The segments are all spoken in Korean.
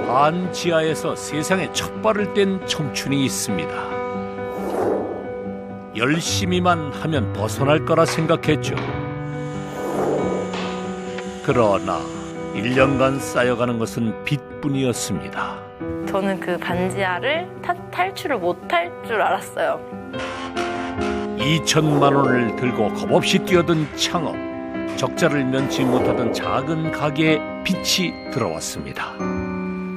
반 지하에서 세상에 첫 발을 뗀 청춘이 있습니다. 열심히만 하면 벗어날 거라 생각했죠. 그러나 1년간 쌓여가는 것은 빚뿐이었습니다. 저는 그 반지하를 탈출을 못할 줄 알았어요. 2천만 원을 들고 겁없이 뛰어든 창업. 적자를 면치 못하던 작은 가게에 빚이 들어왔습니다.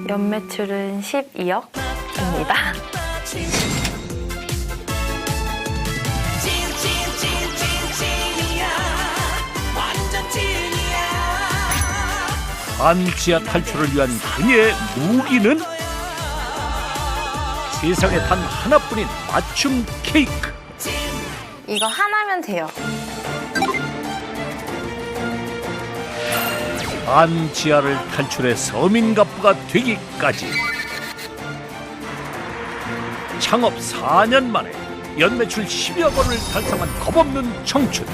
연매출은 12억입니다. 반지하 탈출을 위한 그녀의 무기는 세상에 단 하나뿐인 맞춤 케이크. 이거 하나면 돼요. 반지하를 탈출해 서민갑부가 되기까지 창업 4년 만에 연매출 10여 건을 달성한 겁없는 청춘.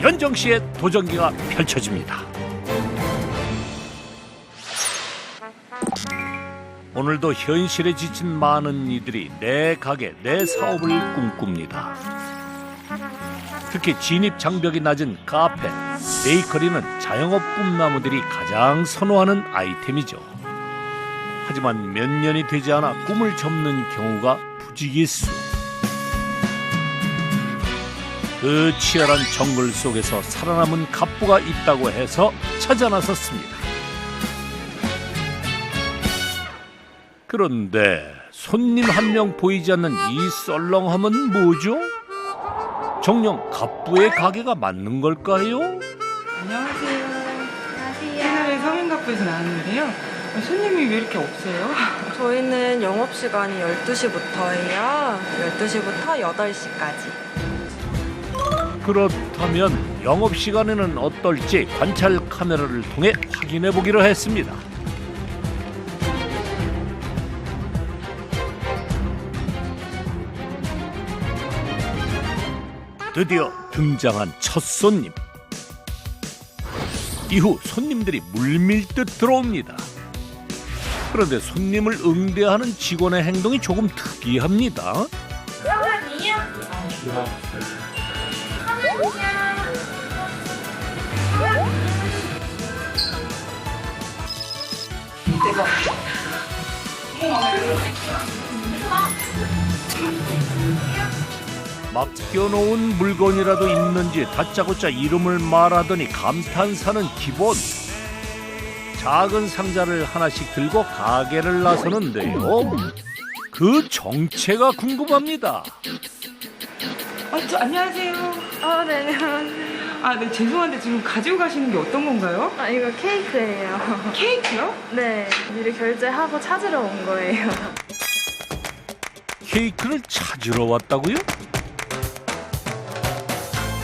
연정씨의 도전기가 펼쳐집니다. 오늘도 현실에 지친 많은 이들이 내 가게, 내 사업을 꿈꿉니다. 특히 진입 장벽이 낮은 카페, 베이커리는 자영업 꿈나무들이 가장 선호하는 아이템이죠. 하지만 몇 년이 되지 않아 꿈을 접는 경우가 부지기수. 그 치열한 정글 속에서 살아남은 갑부가 있다고 해서 찾아 나섰습니다. 그런데 손님 한 명 보이지 않는 이 썰렁함은 뭐죠? 정녕 갑부의 가게가 맞는 걸까요? 안녕하세요. 채널의 서민갑부에서 나왔는데요. 손님이 왜 이렇게 없어요? 저희는 영업시간이 12시부터예요. 12시부터 8시까지. 그렇다면 영업시간에는 어떨지 관찰 카메라를 통해 확인해 보기로 했습니다. 드디어 등장한 첫 손님. 이후 손님들이 물밀듯 들어옵니다. 그런데 손님을 응대하는 직원의 행동이 조금 특이합니다. 맡겨놓은 물건이라도 있는지 다짜고짜 이름을 말하더니 감탄사는 기본. 작은 상자를 하나씩 들고 가게를 나서는데요. 그 정체가 궁금합니다. 안녕하세요. 네, 안녕하세요. 네, 죄송한데 지금 가지고 가시는 게 어떤 건가요? 이거 케이크예요. 케이크요? 네, 미리 결제하고 찾으러 온 거예요. 케이크를 찾으러 왔다고요?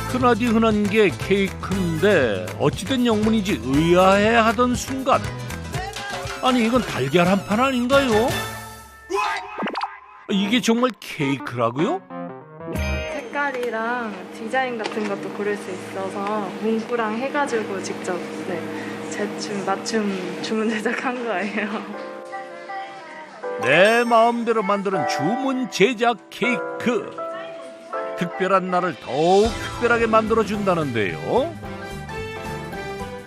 흔하디 흔한 게 케이크인데 어찌된 영문인지 의아해하던 순간, 아니 이건 달걀 한 판 아닌가요? 이게 정말 케이크라고요? 색깔이랑 디자인 같은 것도 고를 수 있어서 문구랑 해가지고 직접 맞춤 주문 제작한 거예요. 내 마음대로 만드는 주문 제작 케이크. 특별한 날을 더욱 특별하게 만들어준다는데요.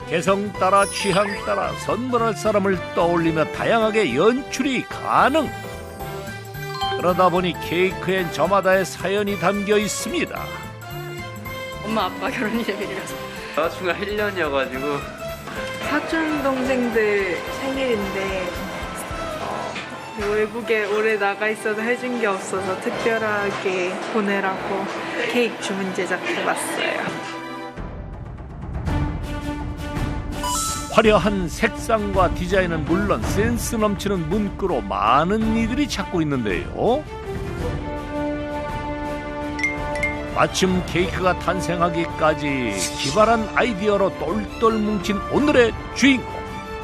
개성 따라 취향 따라 선물할 사람을 떠올리며 다양하게 연출이 가능. 그러다 보니 케이크엔 저마다의 사연이 담겨 있습니다. 엄마 아빠 결혼기념일이라서. 여자친구가 1년이어가지고 사촌 동생들 생일인데 외국에 오래 나가 있어서 해준 게 없어서 특별하게 보내라고 케이크 주문 제작해봤어요. 화려한 색상과 디자인은 물론 센스 넘치는 문구로 많은 이들이 찾고 있는데요. 맞춤 케이크가 탄생하기까지 기발한 아이디어로 똘똘 뭉친 오늘의 주인공,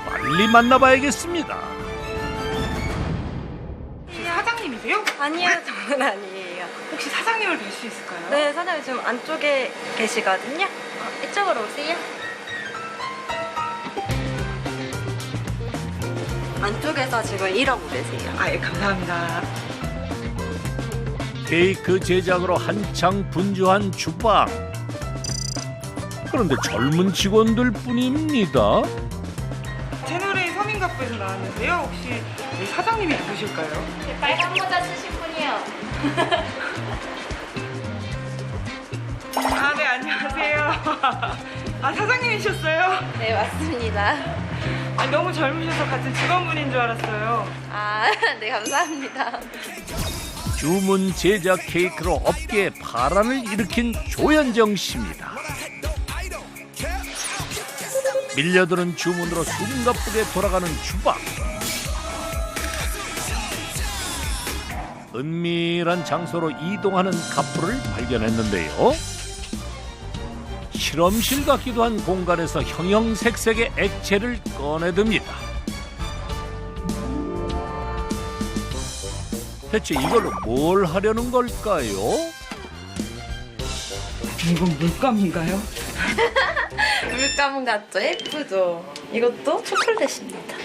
빨리 만나봐야겠습니다. 사장님이세요? 아니요, 저는 아니에요. 혹시 사장님을 뵐 수 있을까요? 네, 사장님 지금 안쪽에 계시거든요. 이쪽으로 오세요. 안쪽에서 지금 일하고 계세요. 아, 예, 감사합니다. 케이크 제작으로 한창 분주한 주방. 그런데 젊은 직원들 뿐입니다. 채널A 서민갑부에서 나왔는데요. 혹시 우리 사장님이 누구실까요? 빨간 모자 쓰신 분이요. 아, 네, 안녕하세요. 아, 사장님이셨어요? 네, 맞습니다. 아, 너무 젊으셔서 같은 직원분인 줄 알았어요. 아, 네, 감사합니다. 주문 제작 케이크로 업계에 파란을 일으킨 조현정 씨입니다. 밀려드는 주문으로 숨가쁘게 돌아가는 주방. 은밀한 장소로 이동하는 갑부를 발견했는데요. 실험실 같기도 한 공간에서 형형색색의 액체를 꺼내듭니다. 대체 이걸로 뭘 하려는 걸까요? 이건 물감인가요? 물감 같죠? 예쁘죠? 이것도 초콜릿입니다.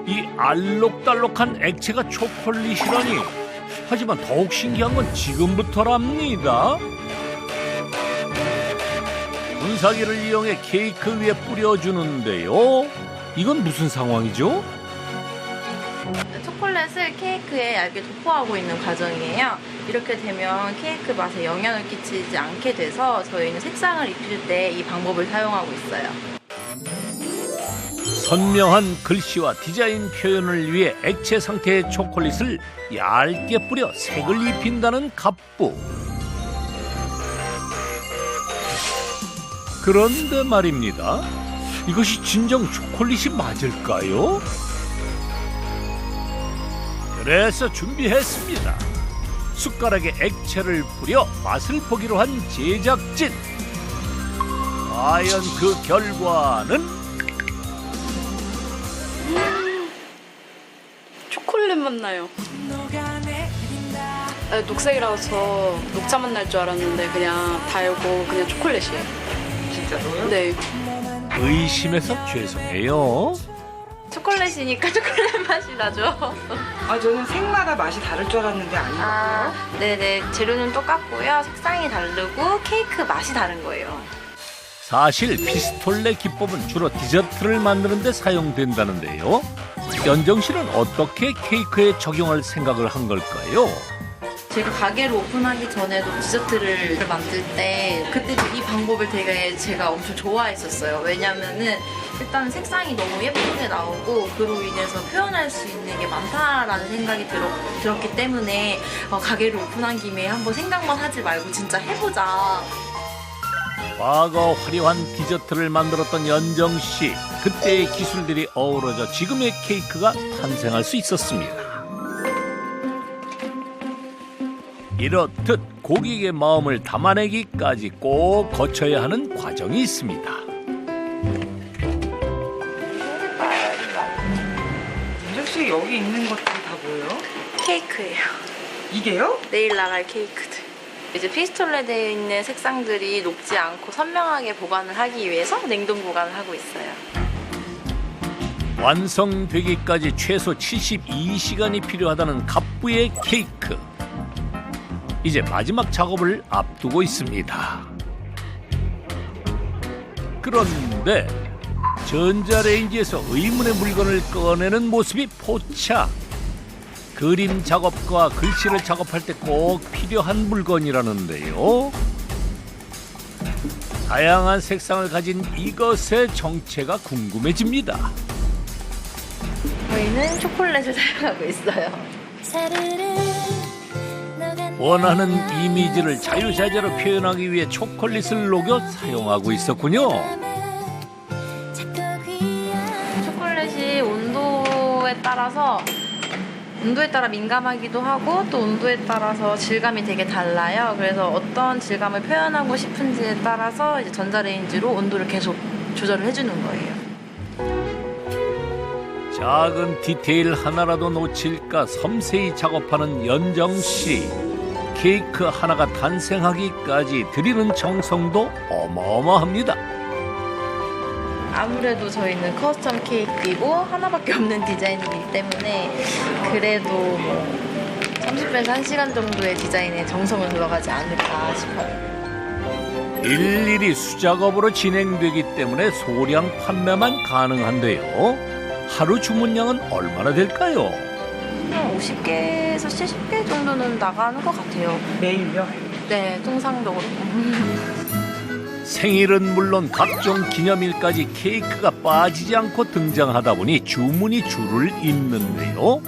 이 알록달록한 액체가 초콜릿이라니. 하지만 더욱 신기한 건 지금부터랍니다. 분사기를 이용해 케이크 위에 뿌려주는데요. 이건 무슨 상황이죠? 초콜릿을 케이크에 얇게 도포하고 있는 과정이에요. 이렇게 되면 케이크 맛에 영향을 끼치지 않게 돼서 저희는 색상을 입힐 때 이 방법을 사용하고 있어요. 선명한 글씨와 디자인 표현을 위해 액체 상태의 초콜릿을 얇게 뿌려 색을 입힌다는 갑부. 그런데 말입니다. 이것이 진정 초콜릿이 맞을까요? 그래서 준비했습니다. 숟가락에 액체를 뿌려 맛을 보기로 한 제작진. 과연 그 결과는? 초콜릿 맛 나요. 녹색이라서 녹차 맛 날 줄 알았는데 그냥 달고 그냥 초콜릿이에요. 진짜로요? 네. 의심해서 죄송해요. 초콜릿이니까 초콜릿 맛이 나죠? 아, 저는 색마다 맛이 다를 줄 알았는데 아니거든요. 아, 네네. 재료는 똑같고요. 색상이 다르고 케이크 맛이 다른 거예요. 사실 피스톨레 기법은 주로 디저트를 만드는 데 사용된다는데요. 연정 씨는 어떻게 케이크에 적용할 생각을 한 걸까요? 제가 가게를 오픈하기 전에도 디저트를 만들 때 그때도 이 방법을 되게 제가 엄청 좋아했었어요. 왜냐면은 일단 색상이 너무 예쁘게 나오고 그로 인해서 표현할 수 있는 게 많다라는 생각이 들었기 때문에 가게를 오픈한 김에 한번 생각만 하지 말고 진짜 해보자. 과거 화려한 디저트를 만들었던 연정 씨. 그때의 기술들이 어우러져 지금의 케이크가 탄생할 수 있었습니다. 이렇듯 고객의 마음을 담아내기까지 꼭 거쳐야 하는 과정이 있습니다. 혹시 여기 있는 것들이 다 뭐예요? 케이크예요. 이게요? 내일 나갈 케이크들. 이제 피스톨레 되어 있는 색상들이 녹지 않고 선명하게 보관을 하기 위해서 냉동 보관을 하고 있어요. 완성되기까지 최소 72시간이 필요하다는 갑부의 케이크. 이제 마지막 작업을 앞두고 있습니다. 그런데 전자레인지에서 의문의 물건을 꺼내는 모습이 포착. 그림 작업과 글씨를 작업할 때 꼭 필요한 물건이라는데요. 다양한 색상을 가진 이것의 정체가 궁금해집니다. 저희는 초콜릿을 사용하고 있어요. 원하는 이미지를 자유자재로 표현하기 위해 초콜릿을 녹여 사용하고 있었군요. 초콜릿이 온도에 따라 민감하기도 하고 또 온도에 따라서 질감이 되게 달라요. 그래서 어떤 질감을 표현하고 싶은지에 따라서 이제 전자레인지로 온도를 계속 조절을 해주는 거예요. 작은 디테일 하나라도 놓칠까 섬세히 작업하는 연정 씨. 케이크 하나가 탄생하기까지 들이는 정성도 어마어마합니다. 아무래도 저희는 커스텀 케이크이고 하나밖에 없는 디자인이기 때문에 그래도 뭐 30분에서 1시간 정도의 디자인에 정성을 들어가지 않을까 싶어요. 일일이 수작업으로 진행되기 때문에 소량 판매만 가능한데요. 하루 주문량은 얼마나 될까요? 한 50개에서 70개 정도는 나가는 것 같아요. 매일요? 네, 통상적으로. 생일은 물론 각종 기념일까지 케이크가 빠지지 않고 등장하다 보니 주문이 줄을 잇는데요.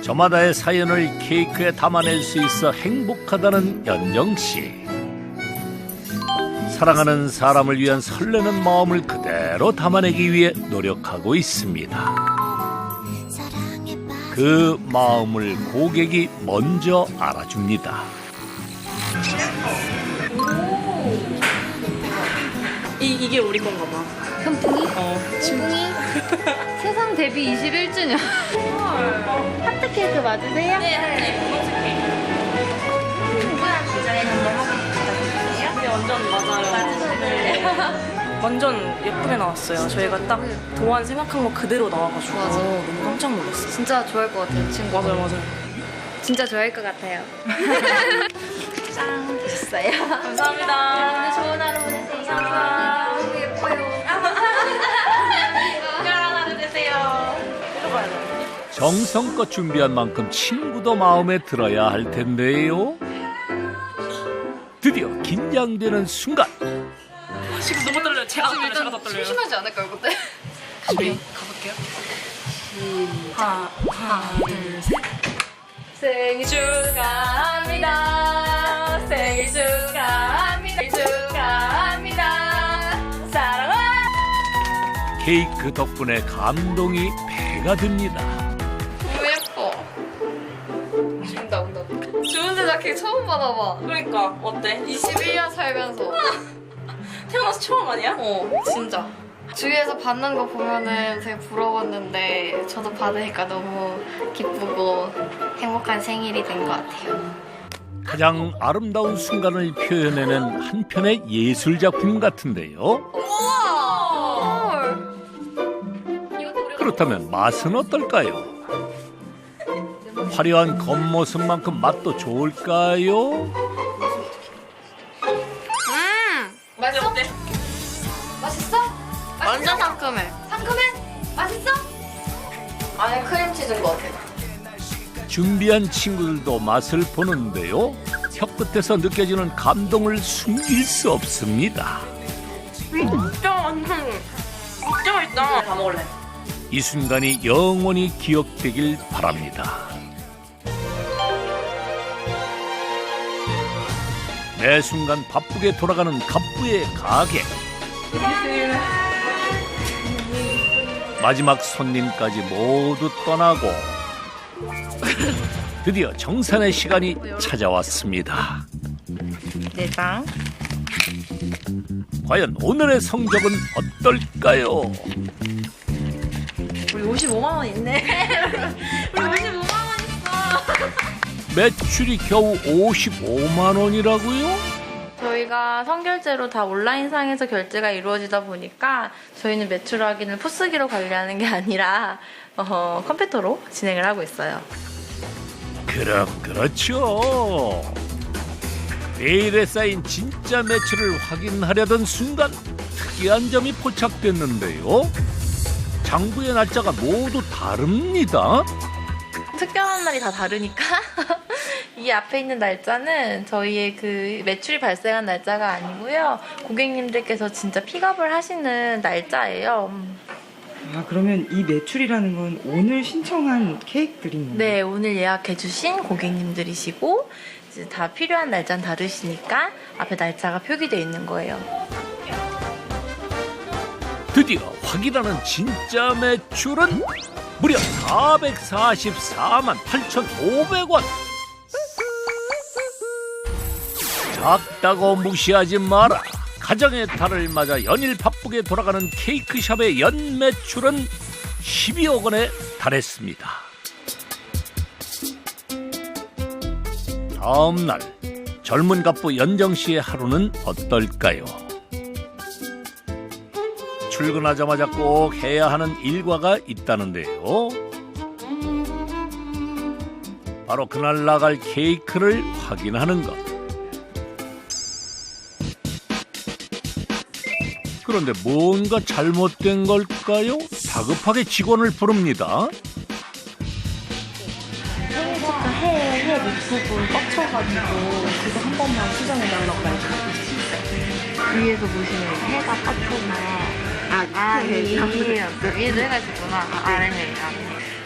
저마다의 사연을 케이크에 담아낼 수 있어 행복하다는 연정씨. 사랑하는 사람을 위한 설레는 마음을 그대로 담아내기 위해 노력하고 있습니다. 그 마음을 고객이 먼저 알아줍니다. 이게 우리 건가 봐. 현풍이? 준이? 세상 데뷔 21주년. 하트 케이크 맞으세요? 네, 완전 맞아요. 완전 예쁘게 나왔어요. 저희가 딱 도안 생각한 거 그대로 나와가지고 맞아. 너무 깜짝 놀랐어요. 진짜 좋아할 것 같아요, 친구. 맞아요. 진짜 좋아할 것 같아요. 짱, 됐어요. 감사합니다. 오늘 좋은 하루 보내세요. 감사합니다. 너무 예뻐요. 특별한 하루 되세요. 정성껏 준비한 만큼 친구도 마음에 들어야 할 텐데요. 드디어 긴장되는 순간. 지금 너무 떨려요. 제가 더 떨려요. 심심하지 않을까요, 그때? 우리 가볼게요. 하나, 둘, 셋. 생일 축하합니다. 생일 축하합니다. 생일 축하합니다. 사랑하는 케이크 덕분에 감동이 배가 됩니다. 너무 예뻐. 온다. 좋은 제작케이크 처음 받아봐. 그러니까 어때? 21년 살면서. 태어나서 처음 아니야? 진짜. 주위에서 받는 거 보면은 되게 부러웠는데 저도 받으니까 너무 기쁘고 행복한 생일이 된 것 같아요. 가장 아름다운 순간을 표현해낸 한 편의 예술 작품 같은데요. 그렇다면 맛은 어떨까요? 화려한 겉모습만큼 맛도 좋을까요? 맛있어? 어때? 맛있어? 완전 상큼해. 상큼해? 맛있어? 안에 크림치즈인 것 같아. 준비한 친구들도 맛을 보는데요. 혀끝에서 느껴지는 감동을 숨길 수 없습니다. 진짜 완전 진짜 맛있다. 다 먹을래. 이 순간이 영원히 기억되길 바랍니다. 매 순간 바쁘게 돌아가는 갑부의 가게. 마지막 손님까지 모두 떠나고 드디어 정산의 시간이 찾아왔습니다. 내장. 과연 오늘의 성적은 어떨까요? 우리 55만 원 있네. 우리 55만 원 있어. 매출이 겨우 55만 원이라고요? 저희가 선결제로 다 온라인상에서 결제가 이루어지다 보니까 저희는 매출 확인을 포스기로 관리하는 게 아니라 컴퓨터로 진행을 하고 있어요. 그렇죠. 메일에 쌓인 진짜 매출을 확인하려던 순간 특이한 점이 포착됐는데요. 장부의 날짜가 모두 다릅니다. 특별한 날이 다 다르니까 이 앞에 있는 날짜는 저희의 그 매출이 발생한 날짜가 아니고요. 고객님들께서 진짜 픽업을 하시는 날짜예요. 아, 그러면 이 매출이라는 건 오늘 신청한 케이크들인 건가요? 네, 오늘 예약해주신 고객님들이시고 이제 다 필요한 날짜는 다르시니까 앞에 날짜가 표기되어 있는 거예요. 드디어 확인하는 진짜 매출은 무려 444만 8,500원. 작다고 무시하지 마라. 가정의 달을 맞아 연일 바쁘게 돌아가는 케이크샵의 연 매출은 12억 원에 달했습니다. 다음 날 젊은 갑부 연정 씨의 하루는 어떨까요? 출근하자마자 꼭 해야 하는 일과가 있다는데요. 바로 그날 나갈 케이크를 확인하는 것. 그런데 뭔가 잘못된 걸까요? 다급하게 직원을 부릅니다. 해 밑부분 뻗쳐가지고 그거 한 번만 수정해달라고 말해주세요. 위에서 보시면 해가 뻗쳐서 위에도 해가 있구나. 아래네.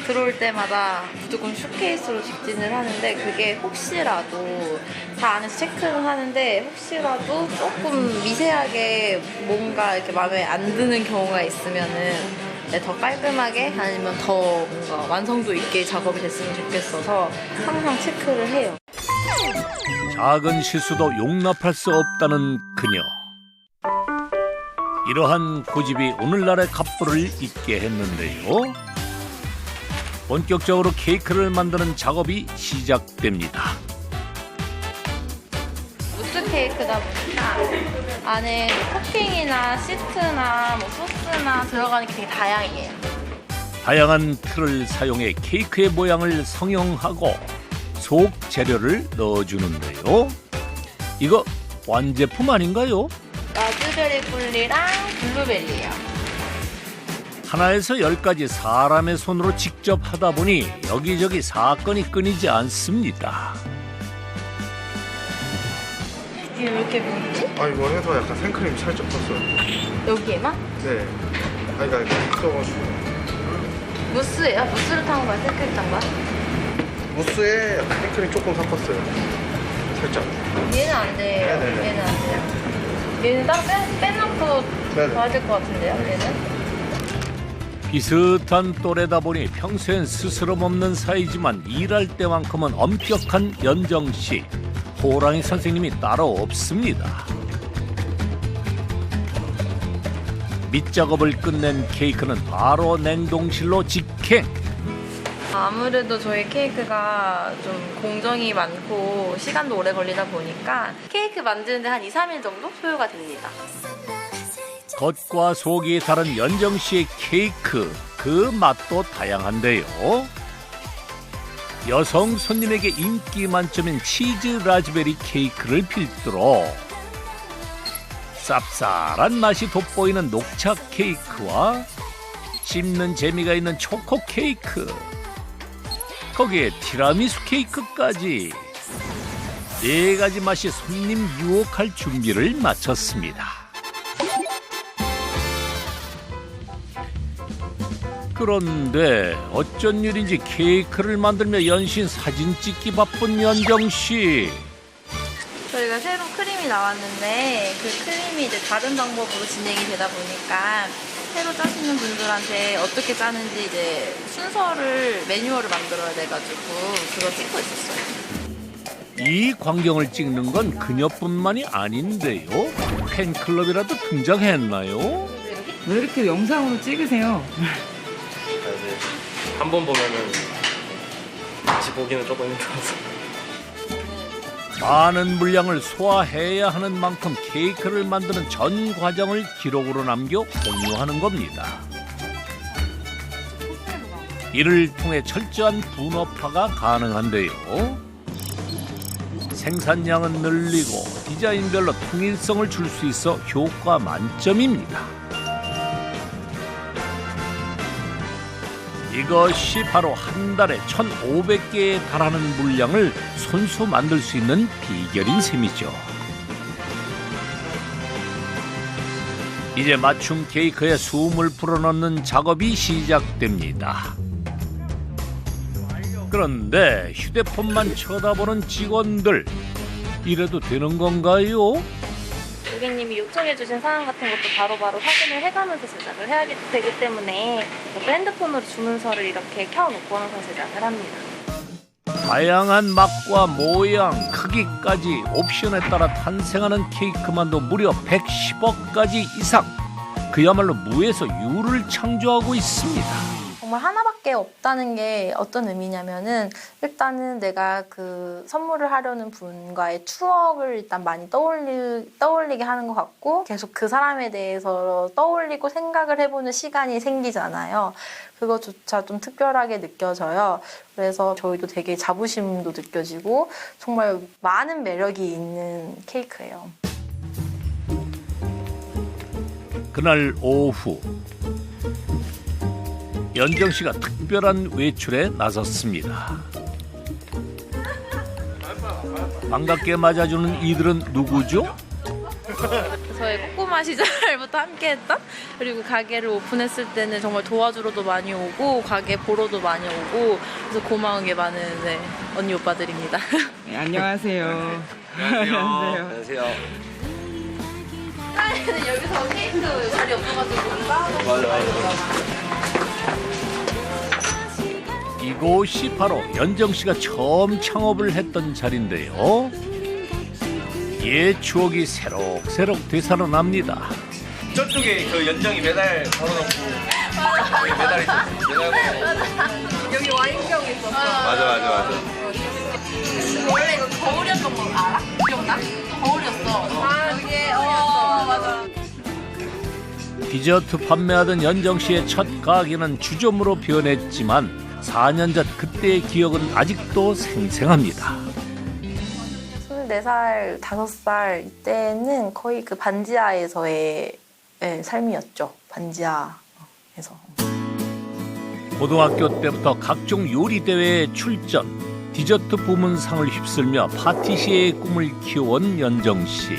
들어올 때마다 무조건 슈케이스로 직진을 하는데 그게 혹시라도 다 안에서 체크를 하는데 혹시라도 조금 미세하게 뭔가 이렇게 마음에 안 드는 경우가 있으면은 더 깔끔하게 아니면 더 뭔가 완성도 있게 작업이 됐으면 좋겠어서 항상 체크를 해요. 작은 실수도 용납할 수 없다는 그녀. 이러한 고집이 오늘날의 갑부를 있게 했는데요. 본격적으로 케이크를 만드는 작업이 시작됩니다. 무스 케이크다 보니까 안에 토핑이나 시트나 뭐 소스나 들어가는 게 되게 다양해요. 다양한 틀을 사용해 케이크의 모양을 성형하고 속 재료를 넣어주는데요. 이거 완제품 아닌가요? 라즈베리 꿀리랑 블루베리예요. 하나에서 10가지 사람의 손으로 직접 하다 보니 여기저기 사건이 끊이지 않습니다. 이게 왜 이렇게 묻지? 아 이거 해서 약간 생크림 살짝 떴어요. 여기에만? 네. 아 이거 있어가지고 무스예요? 무스를 탄 거야? 생크림 탄 거야? 무스에 약간 생크림 조금 섞었어요. 살짝. 얘는 안 돼요. 네네네. 얘는 안 돼요. 얘는 딱 빼놓고 네네. 봐야 될 것 같은데요, 얘는? 비슷한 또래다 보니 평소엔 스스럼 없는 사이지만 일할 때만큼은 엄격한 연정 씨. 호랑이 선생님이 따로 없습니다. 밑작업을 끝낸 케이크는 바로 냉동실로 직행. 아무래도 저희 케이크가 좀 공정이 많고 시간도 오래 걸리다 보니까 케이크 만드는데 한 2, 3일 정도 소요가 됩니다. 겉과 속이 다른 연정 씨의 케이크, 그 맛도 다양한데요. 여성 손님에게 인기 만점인 치즈 라즈베리 케이크를 필두로 쌉쌀한 맛이 돋보이는 녹차 케이크와 씹는 재미가 있는 초코 케이크, 거기에 티라미수 케이크까지 4가지 맛이 손님 유혹할 준비를 마쳤습니다. 그런데 어쩐 일인지 케이크를 만들며 연신 사진 찍기 바쁜 연정씨. 저희가 새로 크림이 나왔는데 그 크림이 이제 다른 방법으로 진행이 되다 보니까 새로 짜시는 분들한테 어떻게 짜는지 이제 순서를 매뉴얼을 만들어야 돼가지고 그거 찍고 있었어요. 이 광경을 찍는 건 그녀뿐만이 아닌데요. 팬클럽이라도 등장했나요? 왜 이렇게 영상으로 찍으세요? 한 번 보면은 같이 보기는 조금 힘들어서. 많은 물량을 소화해야 하는 만큼 케이크를 만드는 전 과정을 기록으로 남겨 공유하는 겁니다. 이를 통해 철저한 분업화가 가능한데요. 생산량은 늘리고 디자인별로 통일성을 줄 수 있어 효과 만점입니다. 이것이 바로 한 달에 1,500개에 달하는 물량을 손수 만들 수 있는 비결인 셈이죠. 이제 맞춤 케이크에 숨을 불어넣는 작업이 시작됩니다. 그런데 휴대폰만 쳐다보는 직원들, 이래도 되는 건가요? 고객님이 요청해주신 사항 같은 것도 바로바로 확인을 해가면서 제작을 해야 되기 때문에 또 핸드폰으로 주문서를 이렇게 켜놓고 항상 제작을 합니다. 다양한 맛과 모양, 크기까지 옵션에 따라 탄생하는 케이크만도 무려 110억 가지 이상. 그야말로 무에서 유를 창조하고 있습니다. 정말 하나밖에 없다는 게 어떤 의미냐면은 일단은 내가 그 선물을 하려는 분과의 추억을 일단 많이 떠올리게 하는 것 같고 계속 그 사람에 대해서 떠올리고 생각을 해보는 시간이 생기잖아요. 그것조차 좀 특별하게 느껴져요. 그래서 저희도 되게 자부심도 느껴지고 정말 많은 매력이 있는 케이크예요. 그날 오후 연정 씨가 특별한 외출에 나섰습니다. 반갑게 맞아주는 이들은 누구죠? 저의 꼬꼬마 시절부터 함께했던 그리고 가게를 오픈했을 때는 정말 도와주러도 많이 오고 가게 보러도 많이 오고 그래서 고마운 게 많은 언니 오빠들입니다. 네, 안녕하세요. 안녕하세요. 근데 여기서 케이크 자리 없어가지고 맞아. 이곳이 바로 연정 씨가 처음 창업을 했던 자리인데요. 옛 추억이 새록새록 되살아납니다. 저쪽에 그 연정이 메달 걸어놓고 여기 메달 있었어. 여기 와인병 있었어. 맞아. 원래 이거 거울이었던 거 알아? 기억나? 거울이었어. 이게 맞아. 디저트 판매하던 연정 씨의 첫 가게는 주점으로 변했지만 4년 전 그때의 기억은 아직도 생생합니다. 24살, 5살 이때는 거의 그 반지하에서의 삶이었죠. 반지하에서. 고등학교 때부터 각종 요리 대회에 출전, 디저트 부문상을 휩쓸며 파티시에의 꿈을 키워온 연정 씨.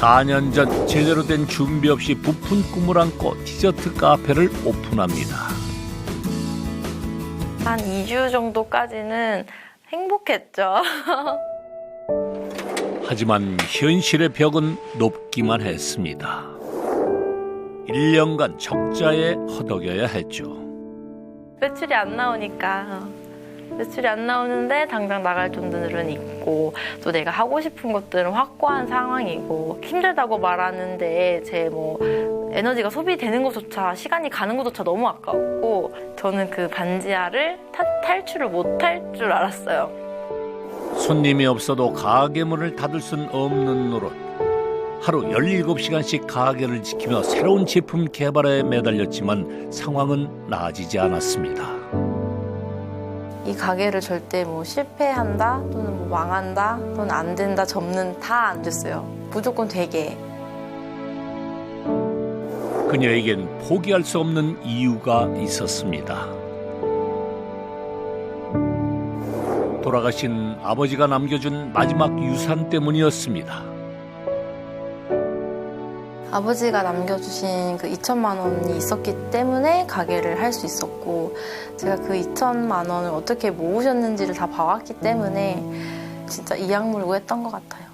4년 전 제대로 된 준비 없이 부푼 꿈을 안고 디저트 카페를 오픈합니다. 한 2주 정도까지는 행복했죠. 하지만 현실의 벽은 높기만 했습니다. 1년간 적자에 허덕여야 했죠. 매출이 안 나오니까 매출이 안 나오는데 당장 나갈 돈들은 있고 또 내가 하고 싶은 것들은 확고한 상황이고 힘들다고 말하는데 제 에너지가 소비되는 것조차 시간이 가는 것조차 너무 아까웠고 저는 그 반지하를 탈출을 못할 줄 알았어요. 손님이 없어도 가게 문을 닫을 순 없는 노릇. 하루 17시간씩 가게를 지키며 새로운 제품 개발에 매달렸지만 상황은 나아지지 않았습니다. 이 가게를 절대 실패한다 또는 망한다 또는 안 된다 접는 다 안 됐어요. 무조건 되게. 그녀에겐 포기할 수 없는 이유가 있었습니다. 돌아가신 아버지가 남겨준 마지막 유산 때문이었습니다. 아버지가 남겨주신 그 2천만 원이 있었기 때문에 가게를 할 수 있었고 제가 그 2천만 원을 어떻게 모으셨는지를 다 봐왔기 때문에 진짜 이악물고 했던 것 같아요.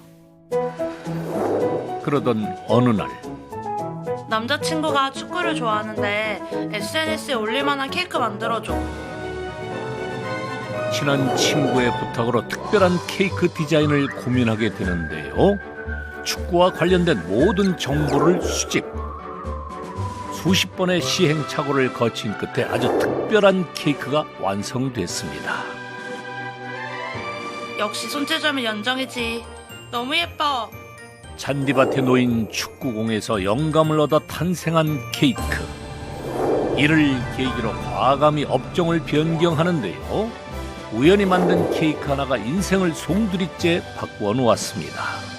그러던 어느 날 남자친구가 축구를 좋아하는데 SNS에 올릴만한 케이크 만들어줘. 친한 친구의 부탁으로 특별한 케이크 디자인을 고민하게 되는데요. 축구와 관련된 모든 정보를 수집. 수십 번의 시행착오를 거친 끝에 아주 특별한 케이크가 완성됐습니다. 역시 손재주하면 연정이지. 너무 예뻐. 잔디밭에 놓인 축구공에서 영감을 얻어 탄생한 케이크. 이를 계기로 과감히 업종을 변경하는데요. 우연히 만든 케이크 하나가 인생을 송두리째 바꾸어 놓았습니다.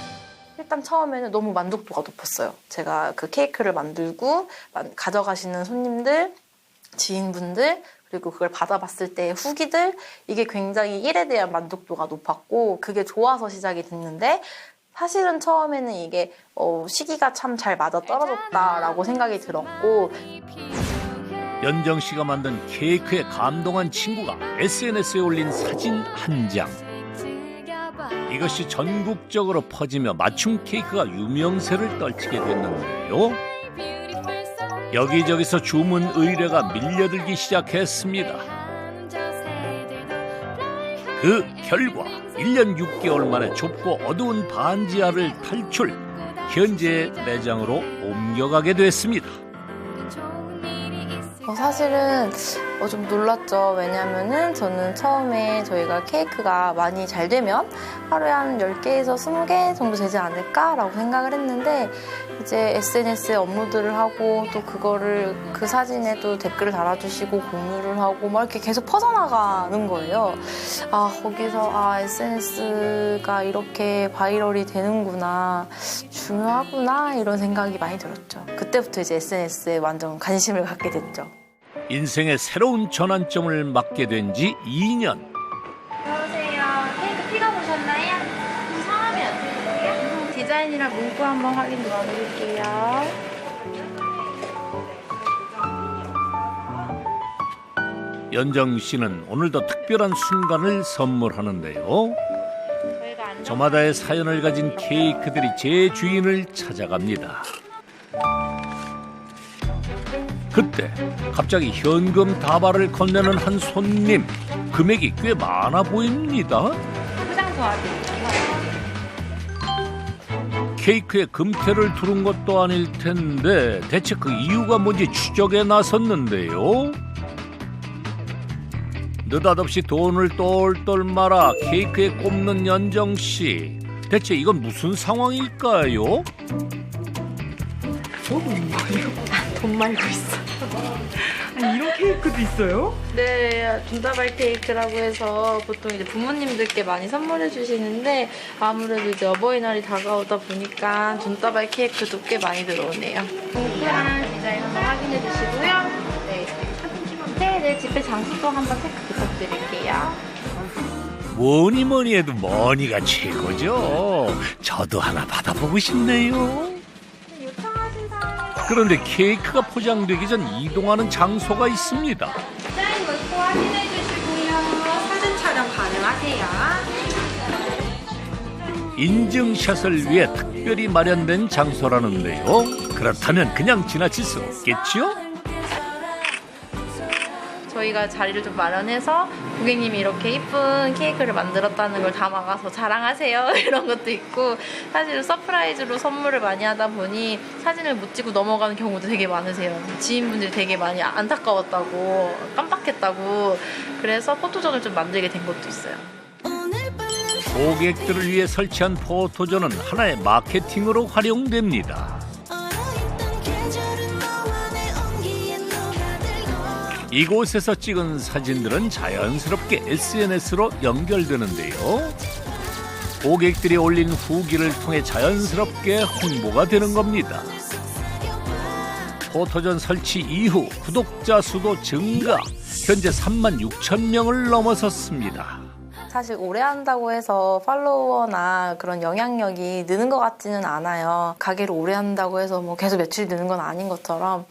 일단 처음에는 너무 만족도가 높았어요. 제가 그 케이크를 만들고 가져가시는 손님들, 지인분들, 그리고 그걸 받아봤을 때의 후기들, 이게 굉장히 일에 대한 만족도가 높았고 그게 좋아서 시작이 됐는데 사실은 처음에는 이게 시기가 참 잘 맞아떨어졌다라고 생각이 들었고 연정 씨가 만든 케이크에 감동한 친구가 SNS에 올린 사진 한 장. 이것이 전국적으로 퍼지며 맞춤 케이크가 유명세를 떨치게 됐는데요. 여기저기서 주문 의뢰가 밀려들기 시작했습니다. 그 결과 1년 6개월 만에 좁고 어두운 반지하를 탈출, 현재 매장으로 옮겨가게 됐습니다. 사실은 좀 놀랐죠. 왜냐면은 저는 처음에 저희가 케이크가 많이 잘 되면 하루에 한 10개에서 20개 정도 되지 않을까라고 생각을 했는데 이제 SNS에 업로드를 하고 또 그거를 그 사진에 또 댓글을 달아주시고 공유를 하고 막 이렇게 계속 퍼져나가는 거예요. 거기서 SNS가 이렇게 바이럴이 되는구나, 중요하구나 이런 생각이 많이 들었죠. 그때부터 이제 SNS에 완전 관심을 갖게 됐죠. 인생의 새로운 전환점을 맞게 된 지 2년. 안녕하세요. 케이크 픽업오셨나요? 성함이 어떻게 되세요? 디자인이랑 문구 한번 확인 도와드릴게요. 연정 씨는 오늘도 특별한 순간을 선물하는데요. 저마다의 사연을 가진 케이크들이 제 주인을 찾아갑니다. 그때 갑자기 현금 다발을 건네는 한 손님. 금액이 꽤 많아 보입니다. 포장 도와드릴게요. 케이크에 금태를 두른 것도 아닐 텐데 대체 그 이유가 뭔지 추적에 나섰는데요. 느닷없이 돈을 똘똘 말아 케이크에 꼽는 연정 씨. 대체 이건 무슨 상황일까요? 돈 말고 있어. 이런 케이크도 있어요? 네, 돈다발 케이크라고 해서 보통 이제 부모님들께 많이 선물해 주시는데 아무래도 이제 어버이날이 다가오다 보니까 돈다발 케이크도 꽤 많이 들어오네요. 문구랑 디자인 한번 확인해 주시고요. 네, 집에 장식도 한번 체크 부탁드릴게요. 뭐니 해도 머니가 최고죠. 저도 하나 받아보고 싶네요. 그런데 케이크가 포장되기 전 이동하는 장소가 있습니다. 디자인 문구 확인해 주시고요. 사진 촬영 가능하세요. 인증샷을 위해 특별히 마련된 장소라는데요. 그렇다면 그냥 지나칠 수 없겠죠? 저희가 자리를 좀 마련해서 고객님이 이렇게 이쁜 케이크를 만들었다는 걸 담아가서 자랑하세요 이런 것도 있고, 사실은 서프라이즈로 선물을 많이 하다 보니 사진을 못 찍고 넘어가는 경우도 되게 많으세요. 지인분들이 되게 많이 안타까웠다고, 깜빡했다고, 그래서 포토존을 좀 만들게 된 것도 있어요. 고객들을 위해 설치한 포토존은 하나의 마케팅으로 활용됩니다. 이곳에서 찍은 사진들은 자연스럽게 SNS로 연결되는데요. 고객들이 올린 후기를 통해 자연스럽게 홍보가 되는 겁니다. 포토존 설치 이후 구독자 수도 증가, 현재 36,000명을 넘어섰습니다. 사실 오래 한다고 해서 팔로워나 그런 영향력이 느는 것 같지는 않아요. 가게를 오래 한다고 해서 뭐 계속 매출이 느는 건 아닌 것처럼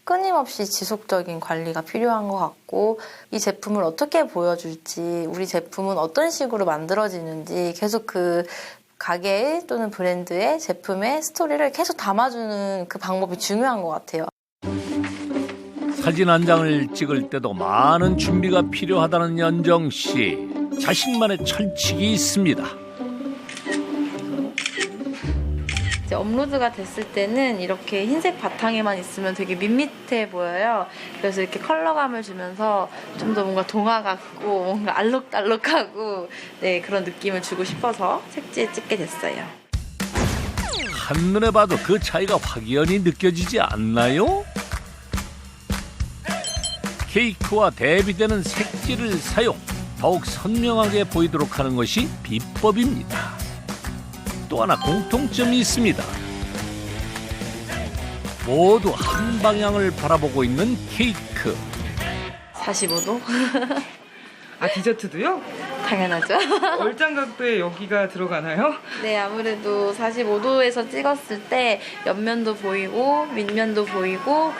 끊임없이 지속적인 관리가 필요한 것 같고, 이 제품을 어떻게 보여줄지, 우리 제품은 어떤 식으로 만들어지는지 계속 그 가게 또는 브랜드의 제품의 스토리를 계속 담아주는 그 방법이 중요한 것 같아요. 사진 한 장을 찍을 때도 많은 준비가 필요하다는 연정 씨. 자신만의 철칙이 있습니다. 이제 업로드가 됐을 때는 이렇게 흰색 바탕에만 있으면 되게 밋밋해 보여요. 그래서 이렇게 컬러감을 주면서 좀 더 뭔가 동화 같고 뭔가 알록달록하고, 네, 그런 느낌을 주고 싶어서 색지에 찍게 됐어요. 한눈에 봐도 그 차이가 확연히 느껴지지 않나요? 케이크와 대비되는 색지를 사용, 더욱 선명하게 보이도록 하는 것이 비법입니다. 또 하나 공통점이 있습니다. 모두 한 방향을 바라보고 있는 케이크. 45도? 디저트도요? 당연하죠. 얼짱각도에 여기가 들어가나요? 네, 아무래도 45도에서 찍었을 때 옆면도 보이고 윗면도 보이고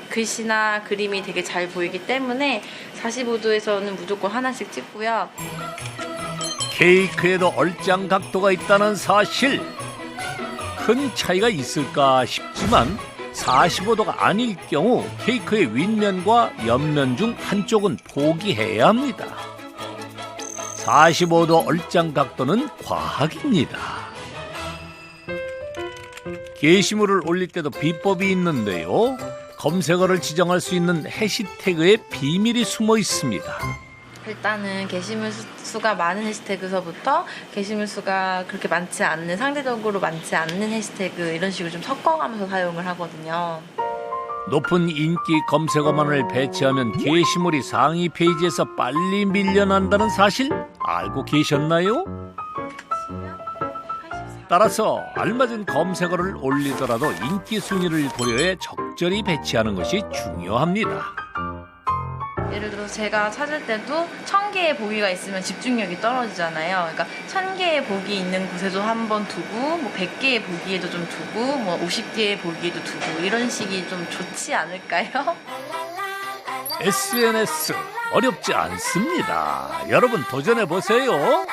글씨나 그림이 되게 잘 보이기 때문에 45도에서는 무조건 하나씩 찍고요. 케이크에도 얼짱 각도가 있다는 사실. 큰 차이가 있을까 싶지만 45도가 아닐 경우 케이크의 윗면과 옆면 중 한쪽은 포기해야 합니다. 45도 얼짱 각도는 과학입니다. 게시물을 올릴 때도 비법이 있는데요. 검색어를 지정할 수 있는 해시태그에 비밀이 숨어 있습니다. 일단은 게시물 수가 많은 해시태그서부터 게시물 수가 그렇게 많지 않는, 상대적으로 많지 않는 해시태그 이런 식으로 좀 섞어가면서 사용을 하거든요. 높은 인기 검색어만을 배치하면 게시물이 상위 페이지에서 빨리 밀려난다는 사실 알고 계셨나요? 따라서 알맞은 검색어를 올리더라도 인기 순위를 고려해 적절히 배치하는 것이 중요합니다. 예를 들어서 제가 찾을 때도 1000개의 보기가 있으면 집중력이 떨어지잖아요. 그러니까 1000개의 보기 있는 곳에도 한번 두고, 뭐 100개의 보기에도 좀 두고, 뭐 50개의 보기에도 두고, 이런 식이 좀 좋지 않을까요? SNS 어렵지 않습니다. 여러분 도전해보세요.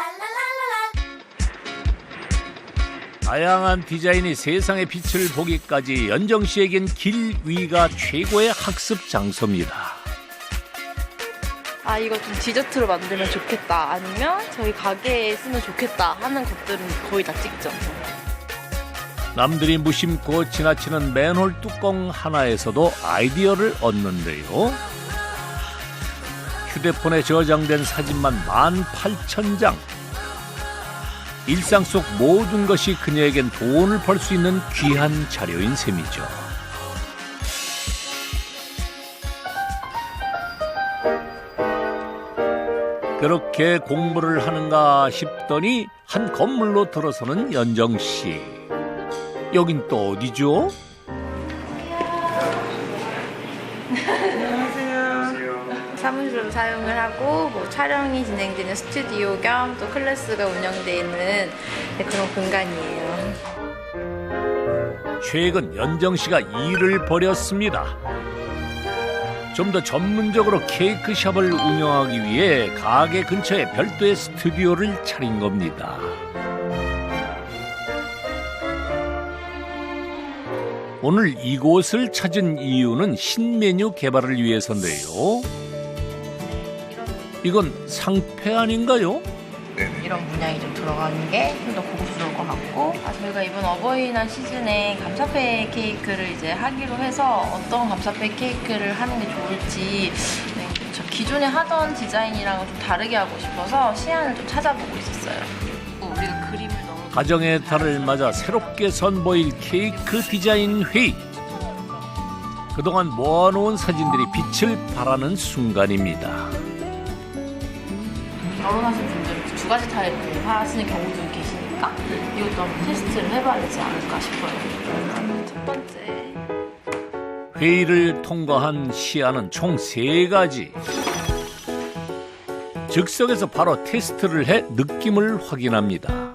다양한 디자인이 세상의 빛을 보기까지 연정 씨에겐 길 위가 최고의 학습 장소입니다. 아, 이거 좀 디저트로 만들면 좋겠다, 아니면 저희 가게에 쓰면 좋겠다 하는 것들은 거의 다 찍죠. 남들이 무심코 지나치는 맨홀 뚜껑 하나에서도 아이디어를 얻는데요. 휴대폰에 저장된 사진만 18,000장. 일상 속 모든 것이 그녀에겐 돈을 벌 수 있는 귀한 자료인 셈이죠. 그렇게 공부를 하는가 싶더니 한 건물로 들어서는 연정 씨. 여긴 또 어디죠? 사무실로 사용을 하고, 뭐 촬영이 진행되는 스튜디오 겸 또 클래스가 운영되는 그런 공간이에요. 최근 연정 씨가 일을 벌였습니다. 좀 더 전문적으로 케이크숍을 운영하기 위해 가게 근처에 별도의 스튜디오를 차린 겁니다. 오늘 이곳을 찾은 이유는 신메뉴 개발을 위해서인데요. 이건 상패 아닌가요? 이런 문양이 좀 들어가는 게 좀 더 고급스러울 것 같고, 저희가 이번 어버이날 시즌에 감사패 케이크를 이제 하기로 해서 어떤 감사패 케이크를 하는 게 좋을지, 저 기존에 하던 디자인이랑은 좀 다르게 하고 싶어서 시안을 좀 찾아보고 있었어요. 우리가 그림을 너무 가정의 달을 맞아 새롭게 선보일 케이크 디자인 회의. 그동안 모아놓은 사진들이 빛을 발하는 순간입니다. 결혼하신 분들은 두 가지 타입을 하시는 경우도 계시니까 이것도 한번 테스트를 해봐야 되지 않을까 싶어요. 첫 번째, 회의를 통과한 시안은 총 3가지. 즉석에서 바로 테스트를 해 느낌을 확인합니다.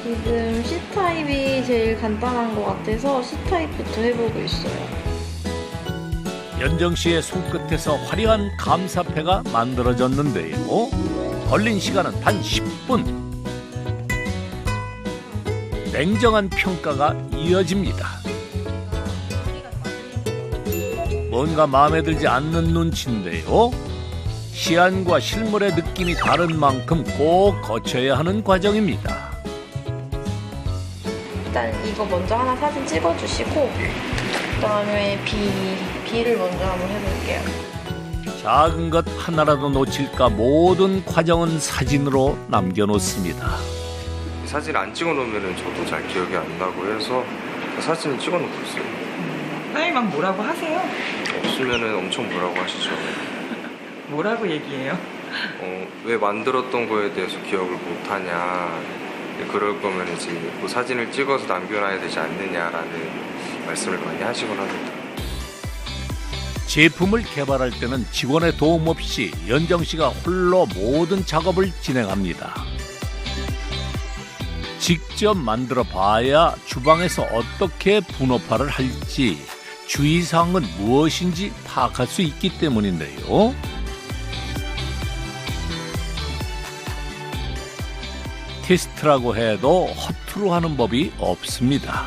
지금 C타입이 제일 간단한 것 같아서 C타입부터 해보고 있어요. 연정 씨의 손끝에서 화려한 감사패가 만들어졌는데요. 걸린 시간은 단 10분. 냉정한 평가가 이어집니다. 뭔가 마음에 들지 않는 눈치인데요. 시안과 실물의 느낌이 다른 만큼 꼭 거쳐야 하는 과정입니다. 일단 이거 먼저 하나 사진 찍어주시고, 그다음에 B를 먼저 한번 해볼게요. 작은 것 하나라도 놓칠까 모든 과정은 사진으로 남겨놓습니다. 사진 안 찍어놓으면 저도 잘 기억이 안 나고 해서 사진을 찍어놓고 있어요. 사장님만 뭐라고 하세요? 없으면 엄청 뭐라고 하시죠. 뭐라고 얘기해요? 왜 만들었던 거에 대해서 기억을 못하냐, 그럴 거면 이제 뭐 사진을 찍어서 남겨놔야 되지 않느냐라는 말씀을 많이 하시곤 합니다. 제품을 개발할 때는 직원의 도움 없이 연정 씨가 홀로 모든 작업을 진행합니다. 직접 만들어 봐야 주방에서 어떻게 분업화를 할지, 주의사항은 무엇인지 파악할 수 있기 때문인데요. 테스트라고 해도 허투루 하는 법이 없습니다.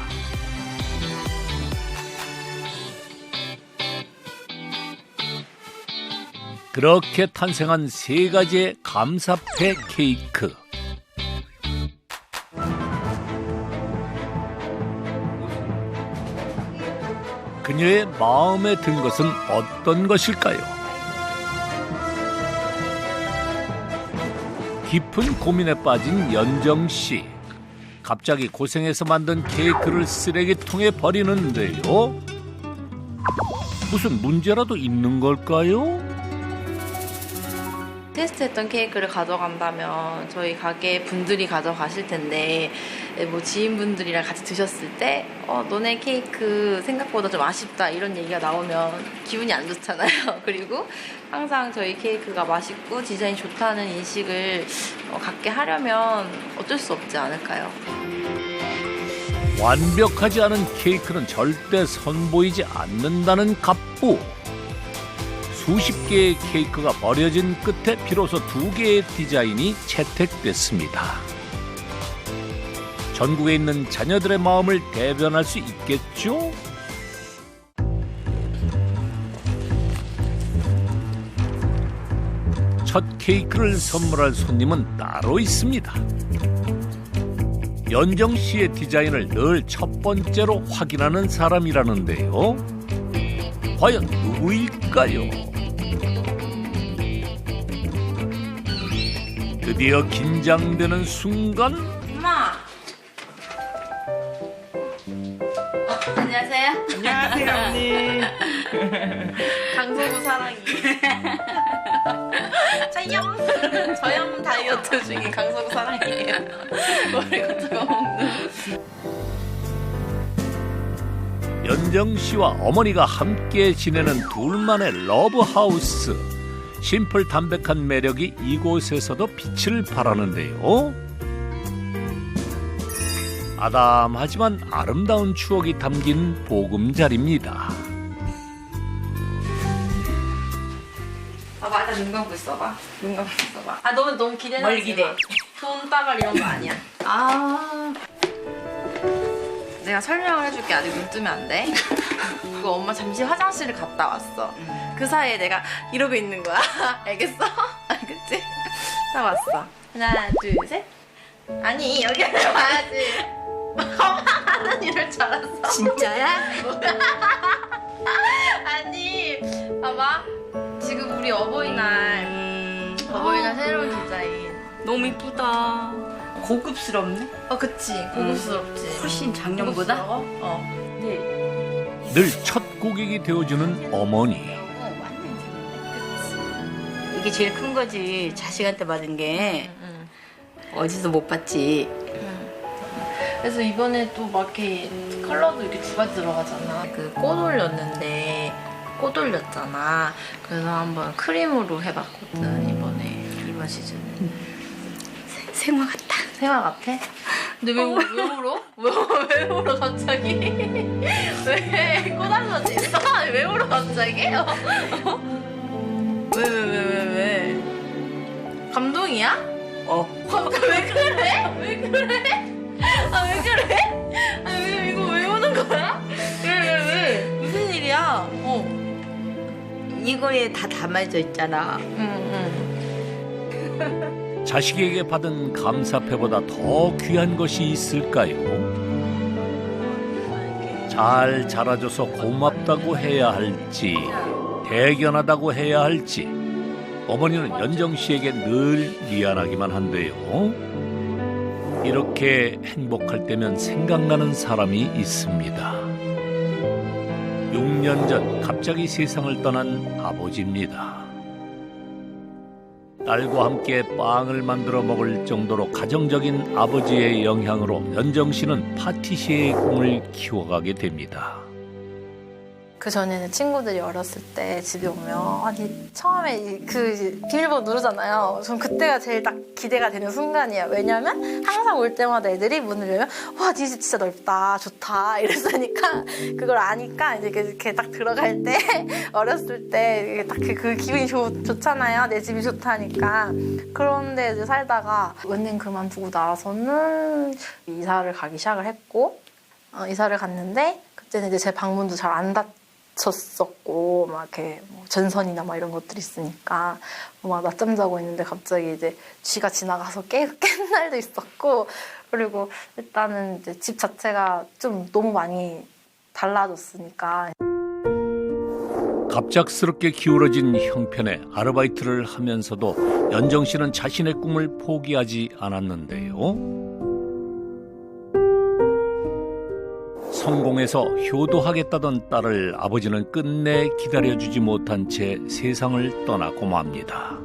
그렇게 탄생한 3가지의 감사패 케이크. 그녀의 마음에 든 것은 어떤 것일까요? 깊은 고민에 빠진 연정 씨. 갑자기 고생해서 만든 케이크를 쓰레기통에 버리는데요. 무슨 문제라도 있는 걸까요? 테스트했던 케이크를 가져간다면 저희 가게 분들이 가져가실 텐데 뭐 지인분들이랑 같이 드셨을 때 너네 케이크 생각보다 좀 아쉽다 이런 얘기가 나오면 기분이 안 좋잖아요. 그리고 항상 저희 케이크가 맛있고 디자인이 좋다는 인식을 갖게 하려면 어쩔 수 없지 않을까요? 완벽하지 않은 케이크는 절대 선보이지 않는다는 갑부. 수십 개의 케이크가 버려진 끝에 비로소 2개의 디자인이 채택됐습니다. 전국에 있는 자녀들의 마음을 대변할 수 있겠죠? 첫 케이크를 선물할 손님은 따로 있습니다. 연정 씨의 디자인을 늘 첫 번째로 확인하는 사람이라는데요. 과연 누구일까요? 드디어 긴장되는 순간. 엄마! 안녕하세요. 안녕하세요, 언니. 강서구 사랑이. 저염 다이어트 중인 강서구 사랑이에요. 머리 같은 거 먹는. 연정 씨와 어머니가 함께 지내는 둘만의 러브하우스. 심플 담백한 매력이 이곳에서도 빛을 발하는데요. 아담하지만 아름다운 추억이 담긴 보금자리입니다. 봐봐, 일단 눈 감고 있어봐. 눈 감고 있어봐. 아, 너무 기대하지 마. 뭘 기대? 손따발 이런 거 아니야. 아. 내가 설명을 해줄게. 아직 눈 뜨면 안 돼. 그거 엄마 잠시 화장실을 갔다 왔어. 그 사이에 내가 이러고 있는 거야. 알겠어? 알겠지? 딱 왔어. 하나, 둘, 셋. 아니, 여기를 봐야지. 엄마 하는 이럴 줄 알았어. 진짜야? 아니, 봐봐. 지금 우리 어버이날 새로운 디자인. 너무 이쁘다. 고급스럽네. 그치. 고급스럽지. 훨씬 작년보다? 고급스러워? 네. 늘 첫 고객이 되어주는 어머니. 이게 제일 큰 거지. 자식한테 받은 게 어디서 못 봤지. 그래서 이번에 또 막 이렇게 컬러도 이렇게 2가지 들어가잖아. 그 꽃 올렸잖아. 그래서 한번 크림으로 해봤거든, 이번 시즌은. 생화 같다. 생화 같아? 근데 왜 울어? 왜 울어 갑자기? 왜 꽃알러지 있어? 왜 울어 갑자기? 왜? 감동이야? 왜 그래? 왜 그래? 왜 그래? 이거 왜 우는 거야? 왜? 무슨 일이야? 이거에 다 담아져 있잖아. 자식에게 받은 감사패보다 더 귀한 것이 있을까요? 잘 자라줘서 고맙다고 해야 할지, 대견하다고 해야 할지, 어머니는 연정 씨에게 늘 미안하기만 한데요. 이렇게 행복할 때면 생각나는 사람이 있습니다. 6년 전 갑자기 세상을 떠난 아버지입니다. 딸과 함께 빵을 만들어 먹을 정도로 가정적인 아버지의 영향으로 연정 씨는 파티시의 꿈을 키워가게 됩니다. 그 전에는 친구들이 어렸을 때 집에 오면 처음에 그 비밀번호 누르잖아요. 전 그때가 제일 딱 기대가 되는 순간이에요. 왜냐면 항상 올 때마다 애들이 문을 열면 와, 네 집 진짜 넓다, 좋다 이랬으니까 그걸 아니까 이제 이렇게 딱 들어갈 때 어렸을 때 딱 그 기분이 좋잖아요. 내 집이 좋다니까. 그런데 이제 살다가 은행 그만두고 나서는 이사를 가기 시작을 했고 이사를 갔는데 그때는 이제 제 방문도 잘 안 닫혔었고 막 이렇게 뭐 전선이나 막 이런 것들이 있으니까 막 낮잠 자고 있는데 갑자기 이제 쥐가 지나가서 깬 날도 있었고 그리고 일단은 이제 집 자체가 좀 너무 많이 달라졌으니까 갑작스럽게 기울어진 형편에 아르바이트를 하면서도 연정 씨는 자신의 꿈을 포기하지 않았는데요. 성공해서 효도하겠다던 딸을 아버지는 끝내 기다려주지 못한 채 세상을 떠나고 맙니다.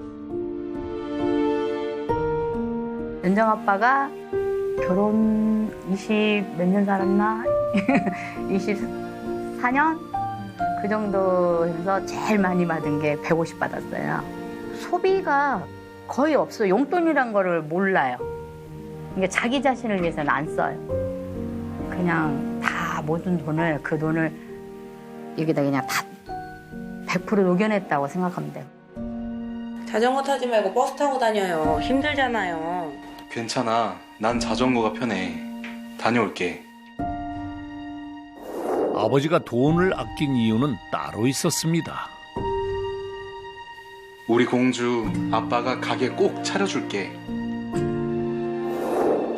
연정 아빠가 결혼 20 몇 년 살았나? 24년? 그 정도에서 제일 많이 받은 게 150 받았어요. 소비가 거의 없어요. 용돈이란 거를 몰라요. 그러니까 자기 자신을 위해서는 안 써요. 그냥 다 모든 돈을, 그 돈을 여기다 그냥 다 100% 녹여냈다고 생각하면 돼요. 자전거 타지 말고 버스 타고 다녀요. 힘들잖아요. 괜찮아. 난 자전거가 편해. 다녀올게. 아버지가 돈을 아낀 이유는 따로 있었습니다. 우리 공주, 아빠가 가게 꼭 차려줄게.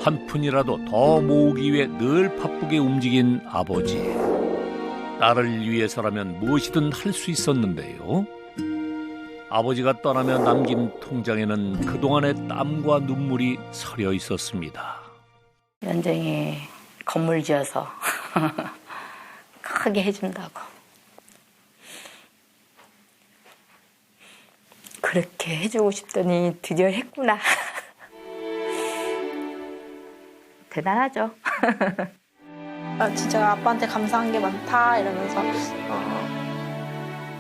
한 푼이라도 더 모으기 위해 늘 바쁘게 움직인 아버지. 딸을 위해서라면 무엇이든 할 수 있었는데요. 아버지가 떠나며 남긴 통장에는 그동안의 땀과 눈물이 서려 있었습니다. 연정이 건물 지어서 크게 해준다고. 그렇게 해주고 싶더니 드디어 했구나. 대단하죠. 진짜 아빠한테 감사한 게 많다 이러면서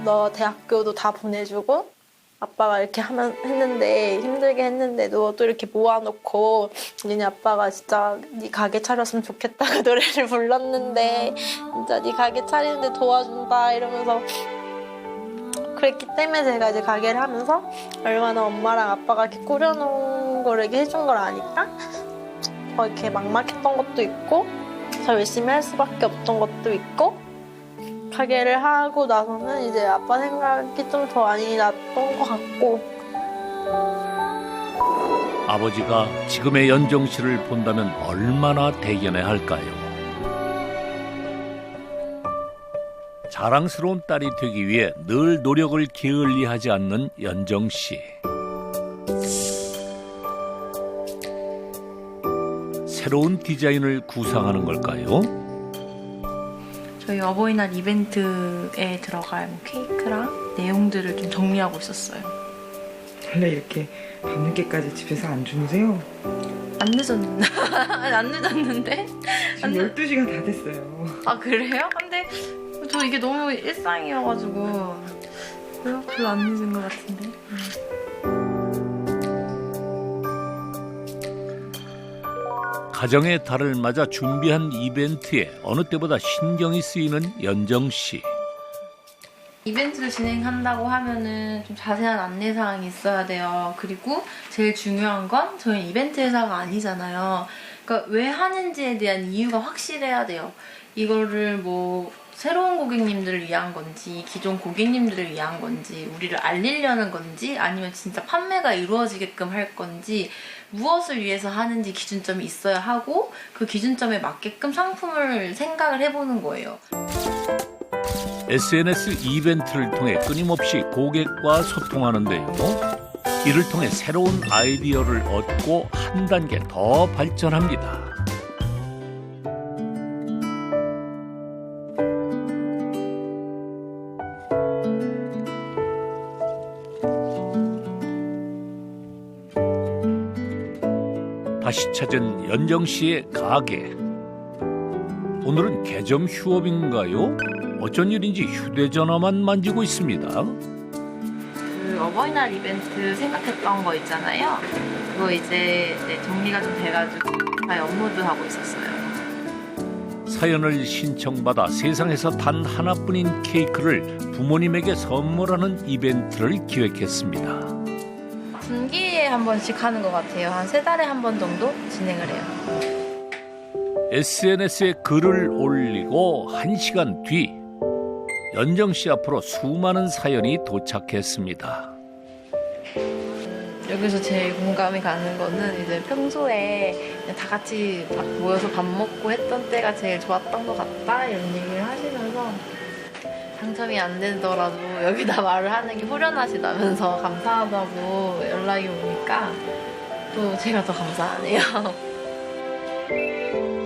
너 대학교도 다 보내주고 아빠가 이렇게 했는데 힘들게 했는데도 또 이렇게 모아놓고 니네 아빠가 진짜 네 가게 차렸으면 좋겠다 그 노래를 불렀는데 진짜 네 가게 차리는데 도와준다 이러면서 그랬기 때문에 제가 이제 가게를 하면서 얼마나 엄마랑 아빠가 이렇게 꾸려놓은 거를 이렇게 해준 걸 아니까 이렇게 막막했던 것도 있고 더 열심히 할 수밖에 없던 것도 있고 가게를 하고 나서는 이제 아빠 생각이 좀 더 많이 났던 것 같고 아버지가 지금의 연정 씨를 본다면 얼마나 대견해 할까요? 자랑스러운 딸이 되기 위해 늘 노력을 게을리하지 않는 연정 씨. 새로운 디자인을 구상하는 걸까요? 저희 어버이날 이벤트에 들어갈 케이크랑 내용들을 좀 정리하고 있었어요. 원래 이렇게 밤늦게까지 집에서 안 주무세요? 안 늦었는데? 안 늦었는데? 지금 12시가 다 됐어요. 아 그래요? 근데 저 이게 너무 일상이어가지고 별로 안 늦은 것 같은데. 가정의 달을 맞아 준비한 이벤트에 어느 때보다 신경이 쓰이는 연정 씨. 이벤트를 진행한다고 하면은 좀 자세한 안내 사항이 있어야 돼요. 그리고 제일 중요한 건 저희 이벤트 회사가 아니잖아요. 그러니까 왜 하는지에 대한 이유가 확실해야 돼요. 이거를 뭐 새로운 고객님들을 위한 건지 기존 고객님들을 위한 건지 우리를 알리려는 건지 아니면 진짜 판매가 이루어지게끔 할 건지 무엇을 위해서 하는지 기준점이 있어야 하고 그 기준점에 맞게끔 상품을 생각을 해보는 거예요. SNS 이벤트를 통해 끊임없이 고객과 소통하는데요. 이를 통해 새로운 아이디어를 얻고 한 단계 더 발전합니다. 다시 찾은 연정 씨의 가게. 오늘은 개점 휴업인가요? 어쩐 일인지 휴대전화만 만지고 있습니다. 그 어버이날 이벤트 생각했던 거 있잖아요. 그거 이제 정리가 좀 돼가지고 다 업로드하고 있었어요. 사연을 신청받아 세상에서 단 하나뿐인 케이크를 부모님에게 선물하는 이벤트를 기획했습니다. 분기에 한 번씩 하는 것 같아요. 한 3달에 한 번 정도 진행을 해요. SNS에 글을 올리고 1시간 뒤 연정 씨 앞으로 수많은 사연이 도착했습니다. 여기서 제일 공감이 가는 거는 이제 평소에 그냥 다 같이 모여서 밥 먹고 했던 때가 제일 좋았던 것 같다 이런 얘기를 하시면서 다 당첨이 안 되더라도 여기다 말을 하는 게 후련하시다면서 감사하다고 연락이 오니까 또 제가 더 감사하네요.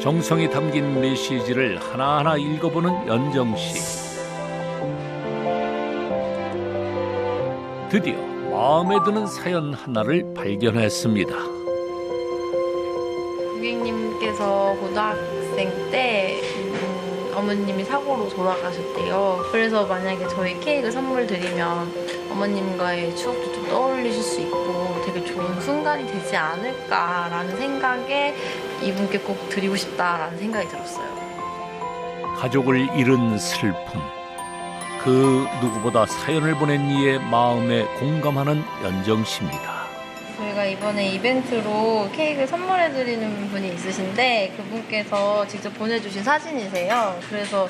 정성이 담긴 메시지를 하나하나 읽어보는 연정 씨. 드디어 마음에 드는 사연 하나를 발견했습니다. 고객님께서 고등학생 때 어머님이 사고로 돌아가셨대요. 그래서 만약에 저희 케이크 선물 드리면 어머님과의 추억도 좀 떠올리실 수 있고 되게 좋은 순간이 되지 않을까라는 생각에 이분께 꼭 드리고 싶다라는 생각이 들었어요. 가족을 잃은 슬픔. 그 누구보다 사연을 보낸 이의 마음에 공감하는 연정 씨입니다. 저희가 이번에 이벤트로 케이크를 선물해드리는 분이 있으신데 그분께서 직접 보내주신 사진이세요. 그래서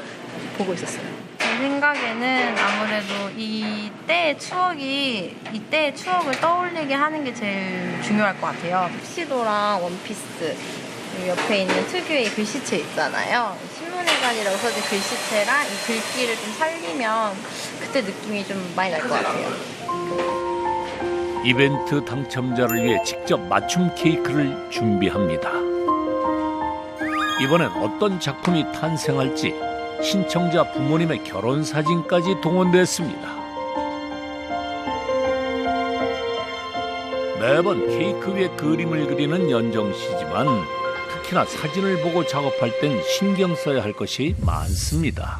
보고 있었어요. 제 생각에는 아무래도 이때의 추억을 떠올리게 하는 게 제일 중요할 것 같아요. 턱시도랑 원피스 그리고 옆에 있는 특유의 글씨체 있잖아요. 신문회관이라고 써진 글씨체랑 이 글귀를 좀 살리면 그때 느낌이 좀 많이 날 것 같아요. 이벤트 당첨자를 위해 직접 맞춤 케이크를 준비합니다. 이번엔 어떤 작품이 탄생할지 신청자 부모님의 결혼 사진까지 동원됐습니다. 매번 케이크 위에 그림을 그리는 연정 씨지만 특히나 사진을 보고 작업할 땐 신경 써야 할 것이 많습니다.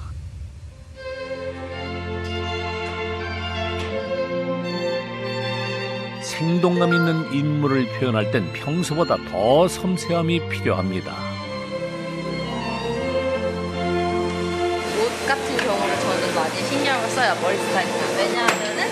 생동감 있는 인물을 표현할 땐 평소보다 더 섬세함이 필요합니다. 옷 같은 경우는 저는 많이 신경을 써요. 머리 스타일은. 왜냐하면은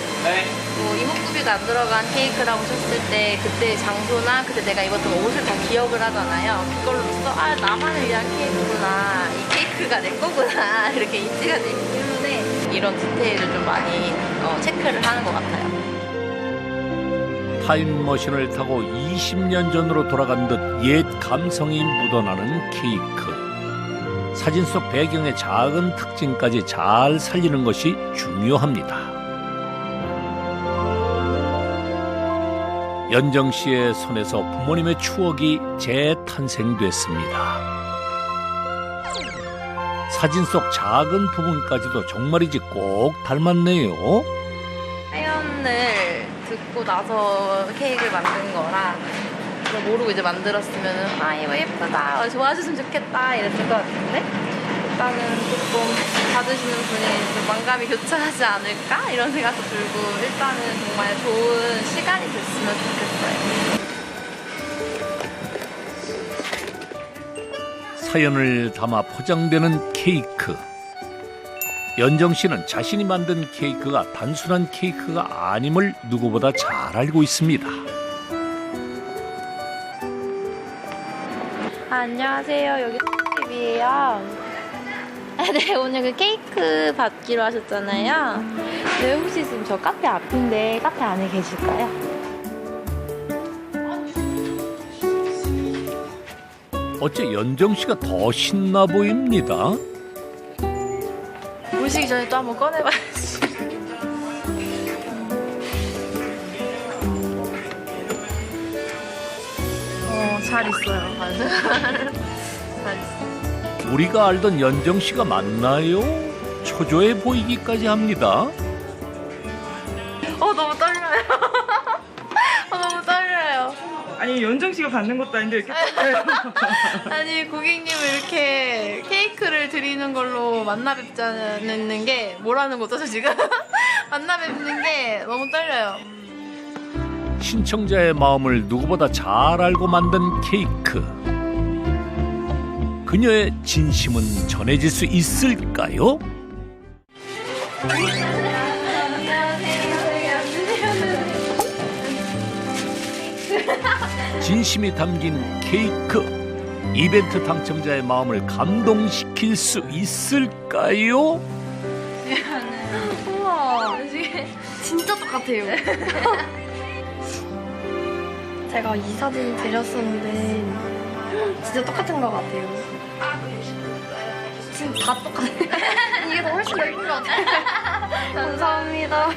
뭐 이목구비가 안 들어간 케이크라고 쳤을 때 그때 장소나 그때 내가 입었던 옷을 다 기억을 하잖아요. 그걸로써 아 나만을 위한 케이크구나. 이 케이크가 내 거구나. 이렇게 인지가 되기 때문에 이런 디테일을 좀 많이 체크를 하는 것 같아요. 타임머신을 타고 20년 전으로 돌아간 듯 옛 감성이 묻어나는 케이크. 사진 속 배경의 작은 특징까지 잘 살리는 것이 중요합니다. 연정 씨의 손에서 부모님의 추억이 재탄생됐습니다. 사진 속 작은 부분까지도 정말이지 꼭 닮았네요. 사연을 듣고 나서 케이크를 만든 거라 그걸 모르고 이제 만들었으면 아 이거 예쁘다 좋아하셨으면 좋겠다 이랬을 것 같은데 일단은 조금 받으시는 분이 좀 만감이 교차하지 않을까 이런 생각도 들고 일단은 정말 좋은 시간이 됐으면 좋겠어요. 사연을 담아 포장되는 케이크. 연정 씨는 자신이 만든 케이크가 단순한 케이크가 아님을 누구보다 잘 알고 있습니다. 안녕하세요. 여기 집이에요. 네, 오늘 그 케이크 받기로 하셨잖아요. 네, 혹시 지금 저 카페 앞인데 카페 안에 계실까요? 어째 연정 씨가 더 신나 보입니다. 오시기 전에 또 한번 꺼내봐야지. 잘 있어요. 맞아요. 잘 있어요. 우리가 알던 연정 씨가 맞나요? 초조해 보이기까지 합니다. 너무 떨려요. 너무 떨려요. 아니 연정 씨가 받는 것도 아닌데 이렇게 아니 고객님을 이렇게 케이크를 드리는 걸로 만나 뵙자는 게 뭐라는 거죠 지금? 만나 뵙는 게 너무 떨려요. 신청자의 마음을 누구보다 잘 알고 만든 케이크. 그녀의 진심은 전해질 수 있을까요? 진심이 담긴 케이크. 이벤트 당첨자의 마음을 감동시킬 수 있을까요? 우와, 진짜 똑같아요. 제가 이 사진 드렸었는데 진짜 똑같은 것 같아요. 진짜 다 똑같아요. 이게 더 훨씬 더 예쁜 것 같아요. 감사합니다.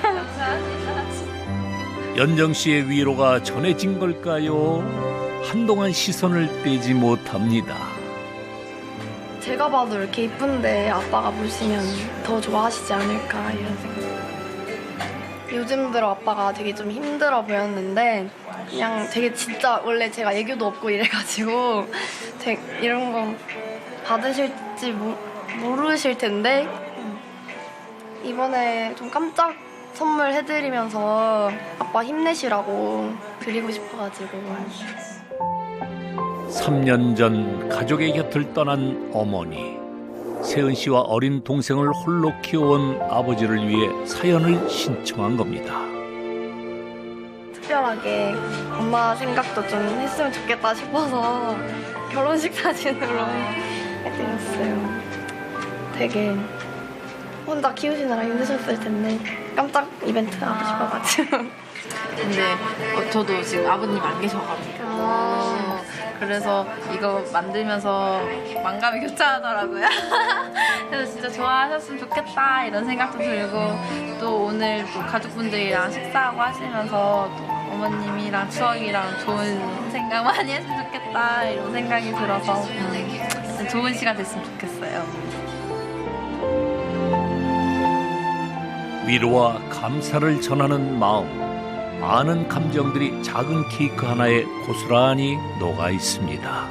연정 씨의 위로가 전해진 걸까요? 한동안 시선을 떼지 못합니다. 제가 봐도 이렇게 예쁜데 아빠가 보시면 더 좋아하시지 않을까 이런 생각. 요즘 들어 아빠가 되게 좀 힘들어 보였는데 그냥 되게 진짜 원래 제가 애교도 없고 이래가지고 되게 이런 거 받으실지 모르실 텐데 이번에 좀 깜짝 선물 해드리면서 아빠 힘내시라고 드리고 싶어가지고. 3년 전 가족의 곁을 떠난 어머니. 세은 씨와 어린 동생을 홀로 키워온 아버지를 위해 사연을 신청한 겁니다. 특별하게 엄마 생각도 좀 했으면 좋겠다 싶어서 결혼식 사진으로 해드렸어요. 되게 혼자 키우시느라 힘드셨을 텐데 깜짝 이벤트 하고 싶어가지고. 근데 저도 지금 아버님 안 계셔가지고 그래서 이거 만들면서 만감이 교차하더라고요. 그래서 진짜 좋아하셨으면 좋겠다 이런 생각도 들고 또 오늘 또 가족분들이랑 식사하고 하시면서 또 어머님이랑 추억이랑 좋은 생각 많이 했으면 좋겠다 이런 생각이 들어서 좋은 시간 됐으면 좋겠어요. 위로와 감사를 전하는 마음. 많은 감정들이 작은 케이크 하나에 고스란히 녹아 있습니다.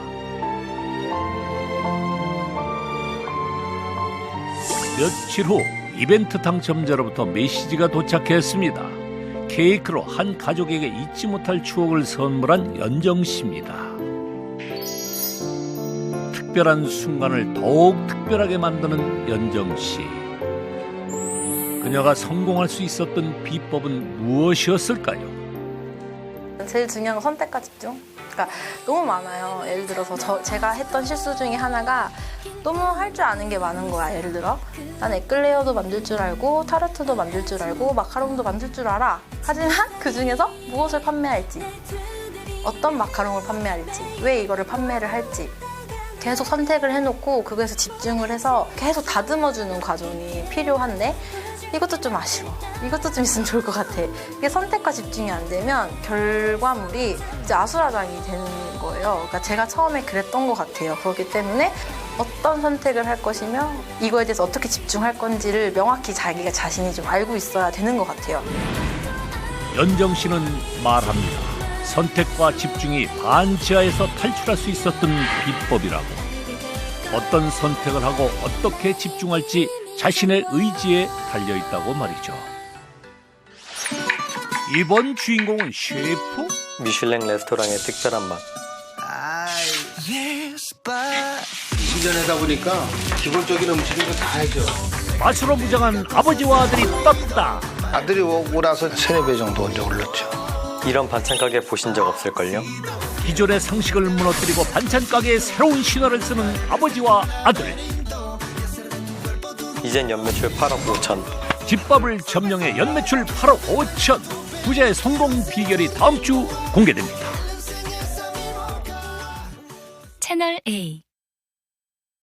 며칠 후 이벤트 당첨자로부터 메시지가 도착했습니다. 케이크로 한 가족에게 잊지 못할 추억을 선물한 연정 씨입니다. 특별한 순간을 더욱 특별하게 만드는 연정 씨. 그녀가 성공할 수 있었던 비법은 무엇이었을까요? 제일 중요한 건 선택과 집중. 그러니까 너무 많아요. 예를 들어서 제가 했던 실수 중에 하나가 너무 할 줄 아는 게 많은 거야. 예를 들어 난 에클레어도 만들 줄 알고 타르트도 만들 줄 알고 마카롱도 만들 줄 알아. 하지만 그 중에서 무엇을 판매할지, 어떤 마카롱을 판매할지, 왜 이거를 판매를 할지 계속 선택을 해놓고 그거에서 집중을 해서 계속 다듬어주는 과정이 필요한데 이것도 좀 아쉬워. 이것도 좀 있으면 좋을 것 같아. 이게 선택과 집중이 안 되면 결과물이 이제 아수라장이 되는 거예요. 그러니까 제가 처음에 그랬던 것 같아요. 그렇기 때문에 어떤 선택을 할 것이며 이거에 대해서 어떻게 집중할 건지를 명확히 자기가 자신이 좀 알고 있어야 되는 것 같아요. 연정 씨는 말합니다. 선택과 집중이 반지하에서 탈출할 수 있었던 비법이라고. 어떤 선택을 하고 어떻게 집중할지 자신의 의지에 달려있다고 말이죠. 이번 주인공은 셰프? 미슐랭 레스토랑의 특별한 맛. 시전하다 보니까 기본적인 음식은 다 해줘. 맛으로 무장한 아버지와 아들이 떴다. 아들이 오고 나서 3-4배 정도 언제 올랐죠. 이런 반찬 가게 보신 적 없을걸요? 기존의 상식을 무너뜨리고 반찬 가게에 새로운 신화를 쓰는 아버지와 아들. 이젠 연매출 8억 5천. 집밥을 점령해 연매출 8억 5천. 부자의 성공 비결이 다음 주 공개됩니다. 채널 A